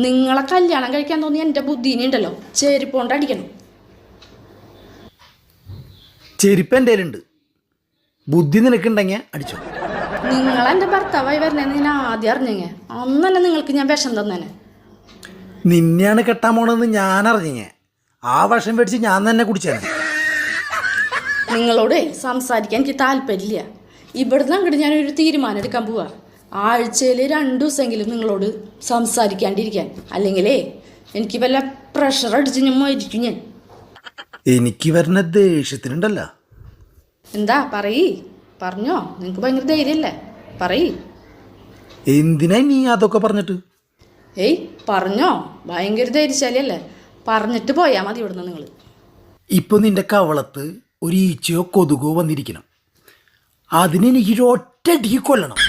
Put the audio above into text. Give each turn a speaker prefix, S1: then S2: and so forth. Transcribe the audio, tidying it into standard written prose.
S1: നിങ്ങളെ കല്യാണം കഴിക്കാൻ തോന്നി എൻ്റെ ബുദ്ധീനെ ഉണ്ടല്ലോ ചെരുപ്പോണ്ട് അടിക്കണം.
S2: ചെരുപ്പ് എൻ്റെ കയ്യിലുണ്ട്, ബുദ്ധി നിനക്കുണ്ടെങ്കിൽ അടിച്ചോ.
S1: നിങ്ങളെൻ്റെ ഭർത്താവായി വരണേന്ന് ഞാൻ ആദ്യം അറിഞ്ഞെങ്കിൽ അന്ന് തന്നെ നിങ്ങൾക്ക് ഞാൻ വിഷം തന്നേനെ.
S2: നിന്നെയാണ് കെട്ടാൻ പോണെന്ന് ഞാൻ അറിഞ്ഞേ, ആ വിഷം മേടിച്ച് ഞാൻ തന്നെ കുടിച്ചേനെ.
S1: നിങ്ങളോട് സംസാരിക്കാൻ എനിക്ക് താല്പര്യമില്ല. ഇവിടുന്ന് അങ്ങോട്ട് ഞാനൊരു തീരുമാനം എടുക്കാൻ പോവാ. ആഴ്ചയിൽ 2 ദിവസമെങ്കിലും നിങ്ങളോട് സംസാരിക്കാണ്ടിരിക്കാൻ, അല്ലെങ്കിലേ എനിക്ക് വല്ല പ്രഷർ അടിച്ച് ഞാൻ മരിക്കും. ഞാൻ
S2: എനിക്ക് വരുന്ന ദേഷ്യത്തിനുണ്ടല്ലോ.
S1: എന്താ പറഞ്ഞോ, നിങ്ങൾക്ക് ഭയങ്കര ധൈര്യമല്ലേ, പറയ്.
S2: എന്തിനാ നീ അതൊക്കെ പറഞ്ഞിട്ട്?
S1: ഏയ് പറഞ്ഞോ, ഭയങ്കര ധൈര്യശാലിയല്ലേ, പറഞ്ഞിട്ട് പോയാൽ മതി ഇവിടുന്ന് നിങ്ങൾ.
S2: ഇപ്പൊ നിന്റെ കവളത്ത് ഒരു ഈച്ചയോ കൊതുകോ വന്നിരിക്കണം, അതിനെനിക്കൊരു ഒറ്റയടിക്ക് കൊല്ലണം.